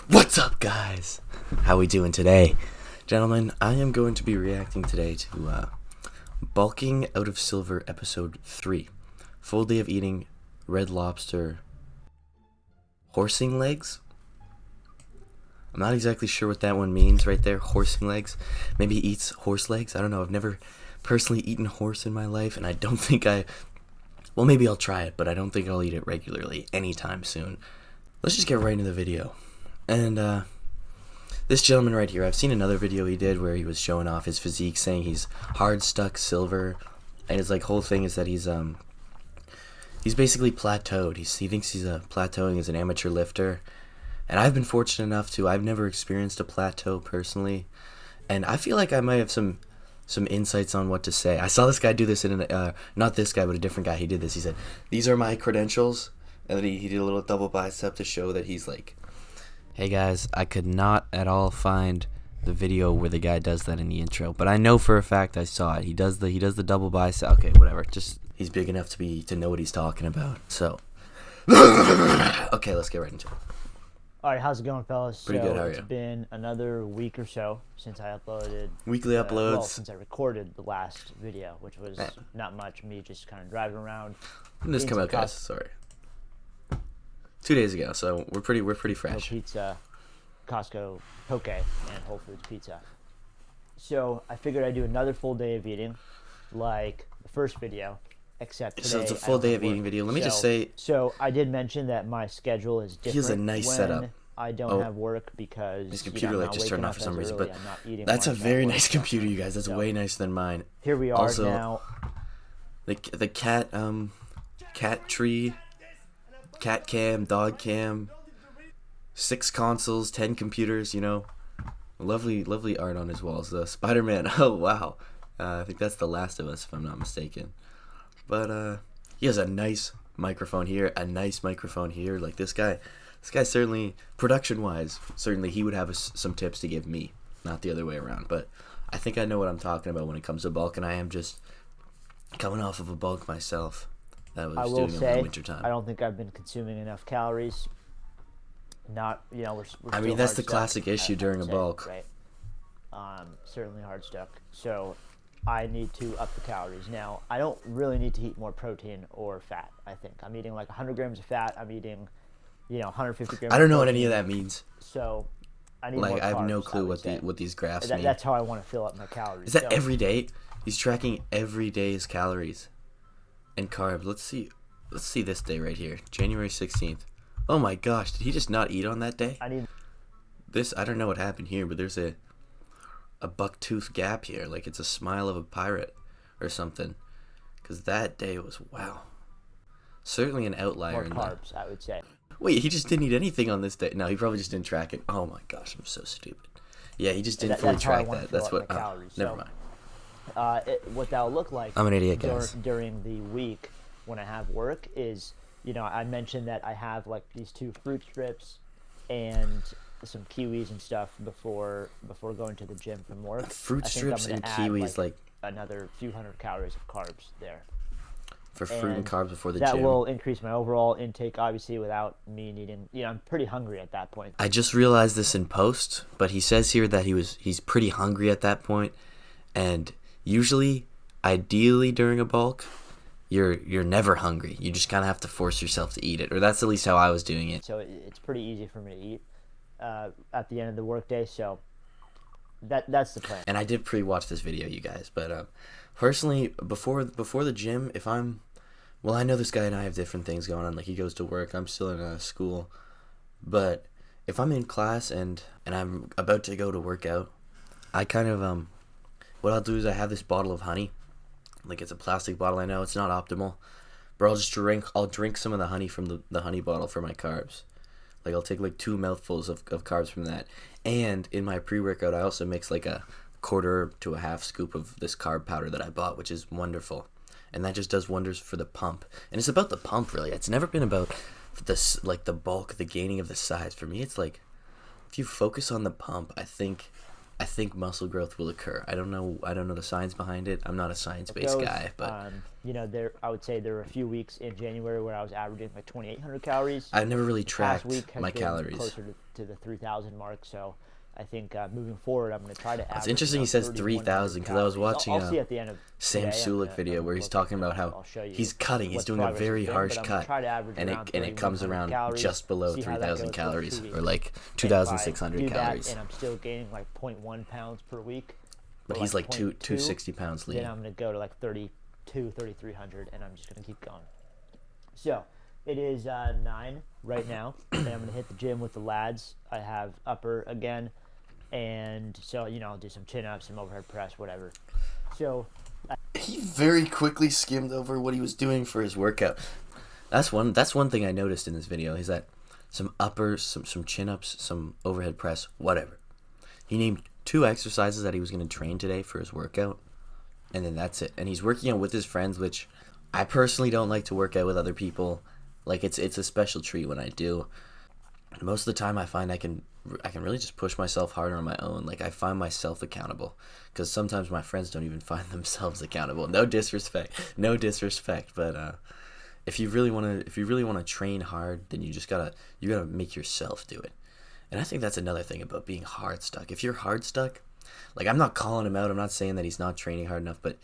What's up, guys? How we doing today? Gentlemen, I am going to be reacting today to Bulking Out of Silver Episode 3. Full day of eating Red Lobster horsing legs? I'm not exactly sure what that one means right there, horsing legs. Maybe he eats horse legs? I don't know. I've never personally eaten horse in my life, and I don't think well, maybe I'll try it, but I don't think I'll eat it regularly anytime soon. Let's just get right into the video. And this gentleman right here, I've seen another video he did where he was showing off his physique, saying he's Hardstuck silver, and his whole thing is that he's basically plateaued. He thinks he's plateauing as an amateur lifter, and I've been fortunate enough to. I've never experienced a plateau personally, and I feel like I might have some insights on what to say. I saw this guy do this in not this guy, but a different guy. He did this. He said, "These are my credentials," and then he did a little double bicep to show that he's like. Hey guys, I could not at all find the video where the guy does that in the intro, but I know for a fact I saw it. He does the double bicep. Okay, whatever. Just he's big enough to know what he's talking about. So, okay, let's get right into it. All right, how's it going, fellas? Pretty good. How are you? It's been another week or so since I uploaded Weekly uploads. Well, since I recorded the last video, which was not much. Me just kind of driving around. When did this come out, guys? Sorry. 2 days ago, so we're pretty fresh. Pizza, Costco, Poke, and Whole Foods Pizza. So I figured I'd do another full day of eating, like the first video, except today. So it's a full day of eating video. Let me just say. So I did mention that my schedule is different. He has a nice setup. I don't have work because his computer just turned off for some reason, but I'm not eating that's a very nice computer, you guys. That's way nicer than mine. Here we are also, now. The cat tree. Cat cam, dog cam, 6 consoles, 10 computers, lovely art on his walls. Spider-Man, oh wow, I think that's The Last of Us if I'm not mistaken. But he has a nice microphone here, Like this guy certainly, production-wise, certainly he would have some tips to give me, not the other way around. But I think I know what I'm talking about when it comes to bulk, and I am just coming off of a bulk myself. I will say, in the wintertime. I don't think I've been consuming enough calories. We're I mean, that's the classic issue during a bulk. Right. Certainly Hardstuck. So I need to up the calories. Now, I don't really need to eat more protein or fat, I think. I'm eating like 100 grams of fat. I'm eating, 150 grams I don't know what protein. any of that means. So I need more more carbs, I have no clue what these graphs mean. That's how I want to fill up my calories. Is that every day? He's tracking every day's calories. And carbs. Let's see this day right here, January 16th. Oh my gosh, did he just not eat on that day? I don't know what happened here, but there's a buck-tooth gap here, like it's a smile of a pirate or something. Because that day was, wow. Certainly an outlier. More carbs, I would say. Wait, he just didn't eat anything on this day. No, he probably just didn't track it. Oh my gosh, I'm so stupid. Yeah, he just didn't fully track that. That's what. Never mind. What that'll look like I'm an idiot, guys. During the week when I have work is, I mentioned that I have like these 2 fruit strips and some kiwis and stuff before going to the gym from work. Fruit strips and kiwis, like another few hundred calories of carbs there. For fruit and carbs before the gym. That will increase my overall intake, obviously, without me needing. I'm pretty hungry at that point. I just realized this in post, but he says here that he's pretty hungry at that point, and usually, ideally during a bulk, you're never hungry. You just kind of have to force yourself to eat it, or that's at least how I was doing it. So it's pretty easy for me to eat at the end of the workday. So that's the plan. And I did pre-watch this video, you guys. But personally, before the gym, I know this guy and I have different things going on. Like he goes to work, I'm still in school. But if I'm in class and I'm about to go to work out, I kind of what I'll do is I have this bottle of honey. Like it's a plastic bottle, I know it's not optimal. But I'll drink some of the honey from the honey bottle for my carbs. Like I'll take like 2 mouthfuls of carbs from that. And in my pre-workout I also mix like a quarter to a half scoop of this carb powder that I bought, which is wonderful. And that just does wonders for the pump. And it's about the pump really. It's never been about this, like the bulk, the gaining of the size. For me it's like if you focus on the pump, I think I think muscle growth will occur. I don't know the science behind it. I'm not a science-based Goes, guy, but I would say there were a few weeks in January where I was averaging like 2,800 calories. I've never really Past tracked week has my been calories. closer to the 3,000 mark. So I think moving forward, I'm going to try to average. It's interesting he says 3,000 because I was watching I'll see at the end of Sam today, Sulik video where he's talking about how he's cutting. He's doing a very harsh cut, and it comes around just below 3,000 calories, or like 2,600 calories. And I'm still gaining like 0.1 pounds per week. But he's like 260 pounds lean. Then I'm going to go to like 3,300, and I'm just going to keep going. So it is 9 right now, and I'm going to hit the gym with the lads. I have upper again, and so I'll do some chin-ups, some overhead press, whatever. So he very quickly skimmed over what he was doing for his workout. That's one thing I noticed in this video is that some uppers, some chin-ups, some overhead press, whatever. He named 2 exercises that he was going to train today for his workout, and then that's it. And he's working out with his friends, which I personally don't like to work out with other people. Like it's a special treat when I do. Most of the time I find I can really just push myself harder on my own. Like I find myself accountable, because sometimes my friends don't even find themselves accountable. No disrespect, but if you really want to train hard, then you gotta make yourself do it. And I think that's another thing about being hard stuck. If you're hard stuck, like I'm not calling him out, I'm not saying that he's not training hard enough, but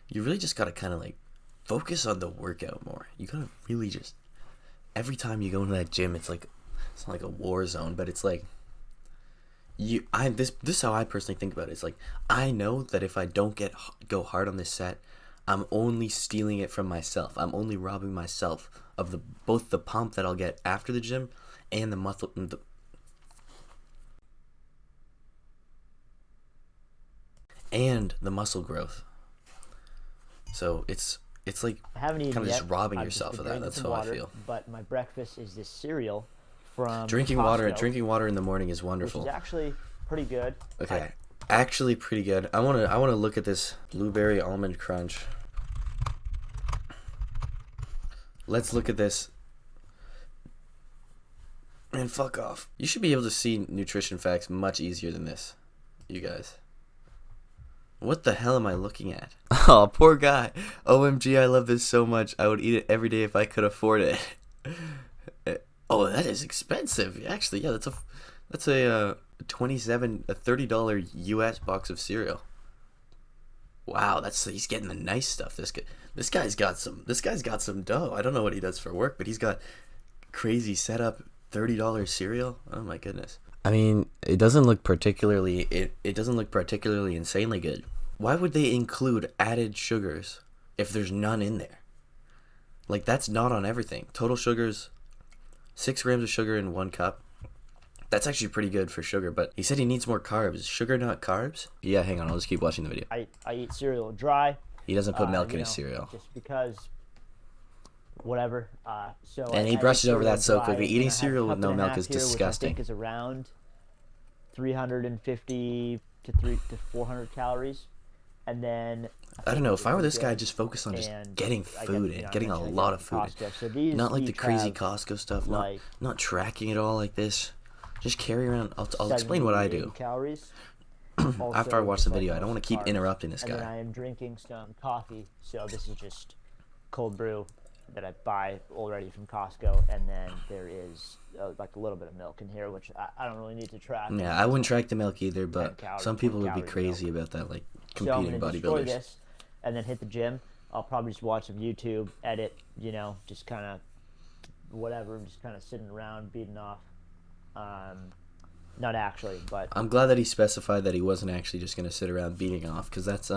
you really just gotta kind of like focus on the workout more. You gotta really just, every time you go into that gym, it's not like a war zone, but it's like this is how I personally think about it. It's like I know that if I don't go hard on this set, I'm only stealing it from myself. I'm only robbing myself of both the pump that I'll get after the gym and the muscle growth. So it's like I haven't eaten kind of yet. just robbing I've yourself of been that. That's drinking how water, I feel. But my breakfast is this cereal from Drinking Costco, water in the morning is wonderful. which is actually pretty good. Okay, actually pretty good. I wanna look at this blueberry almond crunch. Let's look at this. Man, fuck off. You should be able to see nutrition facts much easier than this, you guys. What the hell am I looking at? Oh, poor guy. OMG, I love this so much. I would eat it every day if I could afford it. Oh, that is expensive. Actually, yeah, that's a $30 US box of cereal. Wow, he's getting the nice stuff. This guy's got some dough. I don't know what he does for work, but he's got crazy setup $30 cereal. Oh my goodness. I mean, it doesn't look particularly insanely good. Why would they include added sugars if there's none in there? Like, that's not on everything. Total sugars, 6 grams of sugar in 1 cup. That's actually pretty good for sugar, but he said he needs more carbs. Is sugar not carbs? Yeah, hang on, I'll just keep watching the video. I eat cereal dry. He doesn't put milk in his cereal. Just because, whatever. And he brushes over that so quickly. Eating cereal with no milk is disgusting. Which I think is around 350 to 400 calories. And then I don't know. If I were this guy, I'd just focus on just getting food and getting a lot of food. Not like the crazy Costco stuff. Not tracking it all like this. Just carry around. I'll explain what I do. Calories. After I watch the video, I don't want to keep interrupting this guy. And then I am drinking some coffee. So this is just cold brew that I buy already from Costco, and then there is like a little bit of milk in here, which I don't really need to track. Yeah, I wouldn't track the milk either, but some people would be crazy about that, like competing bodybuilders. Destroy this, and then hit the gym. I'll probably just watch some YouTube, edit, just kind of whatever. I'm just kind of sitting around beating off. Not actually, but I'm glad that he specified that he wasn't actually just going to sit around beating off, because that's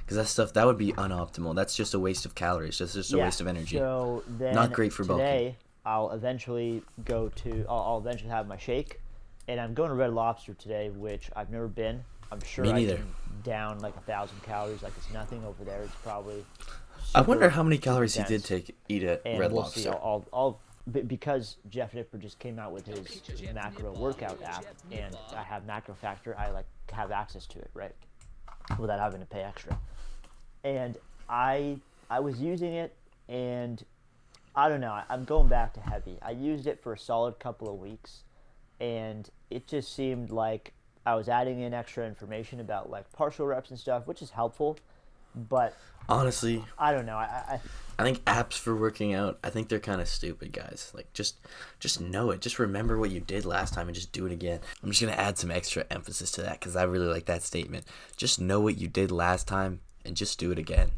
because that stuff, that would be unoptimal. That's just a waste of calories. That's just a waste of energy. So then not great for bulking. Today, I'll eventually have my shake, and I'm going to Red Lobster today, which I've never been. I'm sure I can down like 1,000 calories, like it's nothing over there. It's probably. I wonder how many calories he did eat at Red Lobster. See. Because Jeff Nipper just came out with his macro workout app, and I have Macro Factor, I have access to it, right, without having to pay extra. And I was using it, and I don't know, I'm going back to heavy. I used it for a solid couple of weeks, and it just seemed like I was adding in extra information about like partial reps and stuff, which is helpful. But Honestly, I don't know. I I think apps for working out, I think they're kind of stupid, guys. Like, just know it. Just remember what you did last time and just do it again. I'm just going to add some extra emphasis to that because I really like that statement. Just know what you did last time and just do it again.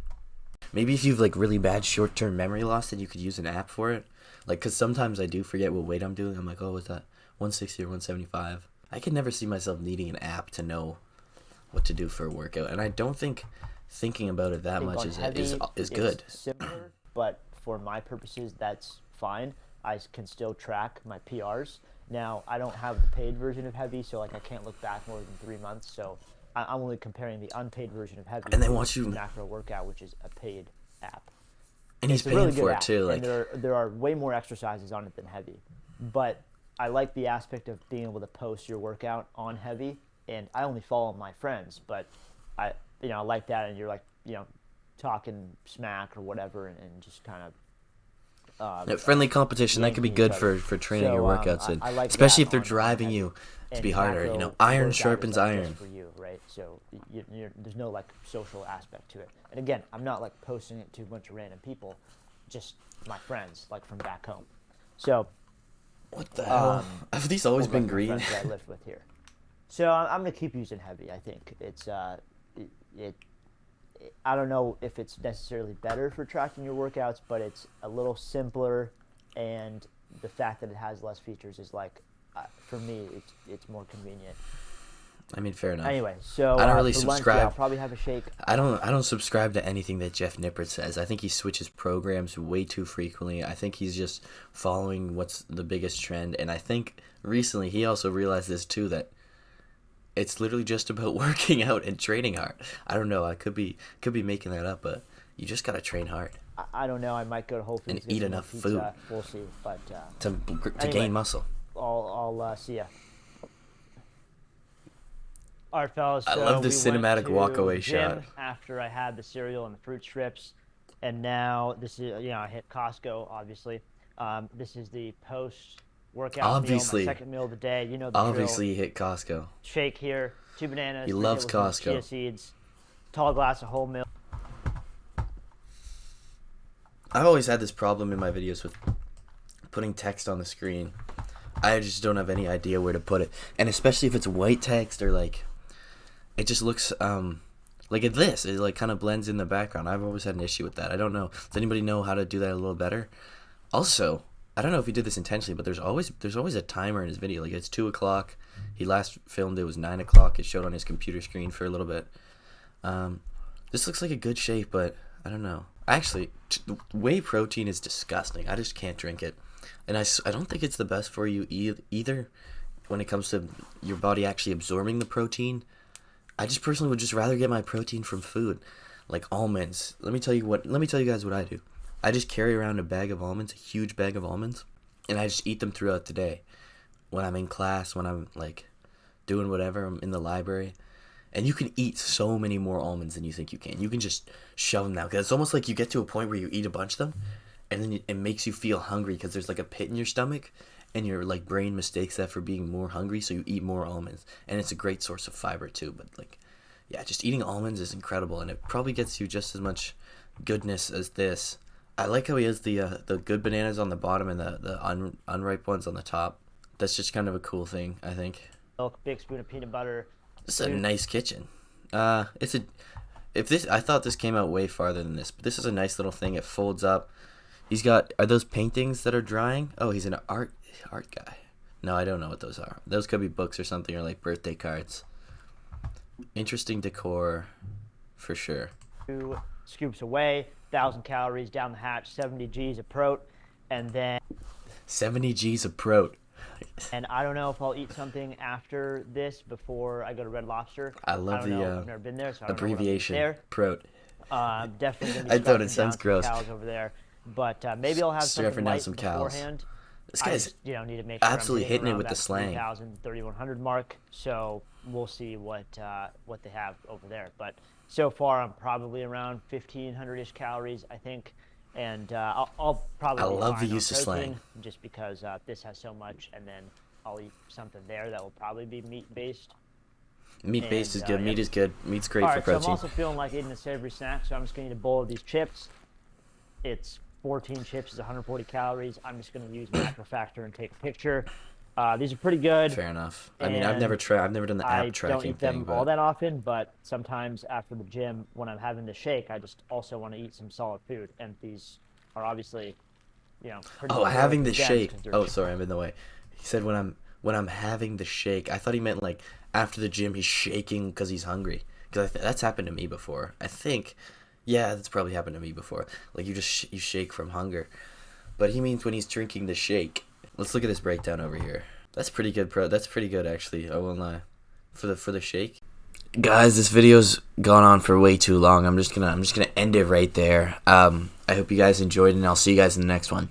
Maybe if you've, like, really bad short-term memory loss, then you could use an app for it. Like, because sometimes I do forget what weight I'm doing. I'm like, oh, was that 160 or 175? I could never see myself needing an app to know what to do for a workout. And I don't think thinking about it that think much on heavy, is good. it's similar, but for my purposes, that's fine. I can still track my PRs. Now, I don't have the paid version of Heavy, so like I can't look back more than 3 months. So I'm only comparing the unpaid version of Heavy And they to want you- Macro Workout, which is a paid app. And he's It's a paying really good for it app, too. Like, and there are way more exercises on it than Heavy, but I like the aspect of being able to post your workout on Heavy. And I only follow my friends, but I like that, and you're like talking smack or whatever, and just kind of friendly competition that could be yanking good each other. for training So, your workouts, I like especially that if they're on driving Heavy. you to And be harder. Macro Iron workout is, sharpens like, iron. just for you, right? So there's no like social aspect to it. And again, I'm not like posting it to a bunch of random people, just my friends like from back home. So What the hell? Have these always been like my green? friends that I live with here. So I'm gonna keep using Heavy. I think it's I don't know if it's necessarily better for tracking your workouts, but it's a little simpler, and the fact that it has less features is like, for me, it's more convenient. I mean, fair enough. Anyway, so I don't really for lunch, subscribe. yeah, I'll probably have a shake. I don't subscribe to anything that Jeff Nippert says. I think he switches programs way too frequently. I think he's just following what's the biggest trend, and I think recently he also realized this too, that it's literally just about working out and training hard. I don't know. I could be making that up, but you just gotta train hard I don't know. I might go to Whole Foods and get eat some more enough pizza. food We'll see. But to anyway. gain muscle. I'll see ya. All right, fellas. I So love the we went cinematic to walkaway gym shot. after I had the cereal and the fruit strips, and now this is I hit Costco obviously. This is the post workout Obviously. meal, my second meal of the day. You know the Obviously, drill. he hit Costco. Shake here, 2 bananas, He 3 loves tablespoons Costco. chia seeds, tall glass of whole milk. I've always had this problem in my videos with putting text on the screen. I just don't have any idea where to put it, and especially if it's white text or like, it just looks like this. It like kind of blends in the background. I've always had an issue with that. I don't know. Does anybody know how to do that a little better? Also, I don't know if he did this intentionally, but there's always a timer in his video. Like, it's 2:00. He last filmed it was 9:00. It showed on his computer screen for a little bit. This looks like a good shape, but I don't know. Actually, whey protein is disgusting. I just can't drink it. And I don't think it's the best for you either when it comes to your body actually absorbing the protein. I just personally would just rather get my protein from food, like almonds. Let me tell you guys what I do. I just carry around a bag of almonds, a huge bag of almonds, and I just eat them throughout the day. When I'm in class, when I'm like doing whatever, I'm in the library. And you can eat so many more almonds than you think you can. You can just shove them down. Because it's almost like you get to a point where you eat a bunch of them, and then it makes you feel hungry because there's like a pit in your stomach, and your like brain mistakes that for being more hungry, so you eat more almonds. And it's a great source of fiber too. But like, yeah, just eating almonds is incredible, and it probably gets you just as much goodness as this. I like how he has the good bananas on the bottom and the unripe ones on the top. That's just kind of a cool thing, I think. Milk, big spoon of peanut butter. This is a nice kitchen. I thought this came out way farther than this, but this is a nice little thing. It folds up. Are those paintings that are drying? Oh, he's an art guy. No, I don't know what those are. Those could be books or something, or like birthday cards. Interesting decor, for sure. 2 scoops away, 1,000 calories down the hatch, 70 G's of prote, and then 70 G's of prote. And I don't know if I'll eat something after this before I go to Red Lobster. I love I've never been there, so I don't know what I'm gonna eat abbreviation there. prote. Definitely gonna be I thought it stuffing sounds down gross. some cows over there, but maybe I'll have Stuffing something down light some cows. beforehand. This I guy's just, need to make sure absolutely I'm hitting it around with the that slang. 3,000, 3,100 mark. So we'll see what they have over there. But so far, I'm probably around 1,500-ish calories, I think. And I'll probably. I be love the fine on use of protein, slang. just because this has so much, and then I'll eat something there that will probably be meat based. Meat based is good. Yeah. Meat is good. Meat's great All for right, protein. so I'm also feeling like eating a savory snack, so I'm just going to eat a bowl of these chips. It's 14 chips, it's 140 calories. I'm just going to use Macro Factor and take a picture. These are pretty good. Fair enough. I mean, I've never done the app I tracking don't eat thing, them all but that often, but sometimes after the gym, when I'm having the shake, I just also want to eat some solid food. And these are obviously, pretty oh, having the dense shake. 'cause they're Oh, sorry, I'm in the way. He said when I'm having the shake. I thought he meant like after the gym he's shaking because he's hungry. Because that's happened to me before. I think, yeah, that's probably happened to me before. Like you just you shake from hunger, but he means when he's drinking the shake. Let's look at this breakdown over here. That's pretty good, That's pretty good, actually. I won't lie. For the shake. Guys, this video's gone on for way too long. I'm just gonna end it right there. I hope you guys enjoyed, and I'll see you guys in the next one.